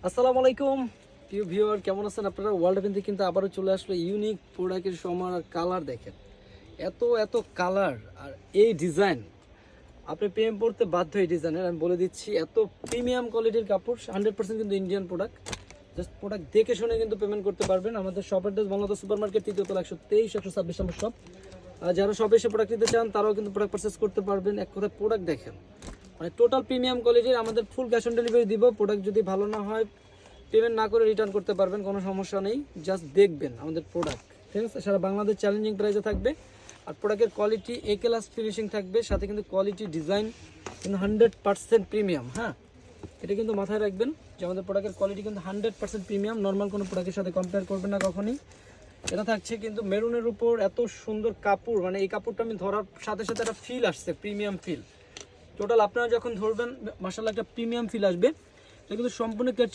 আসসালামু আলাইকুম প্রিয় ভিউয়ার, কেমন আছেন আপনারা? ওয়ার্ল্ড অ্যাপেন থেকে কিন্তু আবারও চলে আসলো ইউনিক প্রোডাক্টের সময়। আর কালার দেখেন, এত এত কালার আর এই ডিজাইন, আপনি প্রেম পড়তে বাধ্য। এই ডিজাইনের আমি বলে দিচ্ছি, এত প্রিমিয়াম কোয়ালিটির কাপড়, 100% কিন্তু ইন্ডিয়ান প্রোডাক্ট। জাস্ট প্রোডাক্ট দেখে শুনে কিন্তু পেমেন্ট করতে পারবেন। আমাদের shop address Bangladesh supermarket, 3তলা 123 126 নম্বর শপ। আর যারা শপে এসে প্রোডাক্ট নিতে চান তারাও কিন্তু প্রোডাক্ট পারচেস করতে পারবেন। এক কথায় প্রোডাক্ট দেখেন, মানে টোটাল প্রিমিয়াম কোয়ালিটির। আমাদের ফুল ক্যাশ অন ডেলিভারি দিব। প্রোডাক্ট যদি ভালো না হয় পেমেন্ট না করে রিটার্ন করতে পারবেন, কোনো সমস্যা নেই। জাস্ট দেখবেন আমাদের প্রোডাক্ট, ঠিক আছে? সারা বাংলাদেশ চ্যালেঞ্জিং প্রাইসে থাকবে। আর প্রোডাক্টের কোয়ালিটি এ ক্লাস ফিনিশিং থাকবে, সাথে কিন্তু কোয়ালিটি ডিজাইন কিন্তু 100% প্রিমিয়াম। হ্যাঁ, এটা কিন্তু মাথায় রাখবেন যে আমাদের প্রোডাক্টের কোয়ালিটি কিন্তু 100% প্রিমিয়াম। নর্মাল কোনো প্রোডাক্টের সাথে কম্পেয়ার করবেন না কখনই। এটা থাকছে কিন্তু মেরুনের উপর এত সুন্দর কাপড়, মানে এই কাপড়টা আমি ধরার সাথে সাথে একটা ফিল আসছে, প্রিমিয়াম ফিল। টোটাল আপনারা যখন ধরবেন মাশাআল্লাহ একটা প্রিমিয়াম ফিল আসবে। এটা কিন্তু সম্পূর্ণ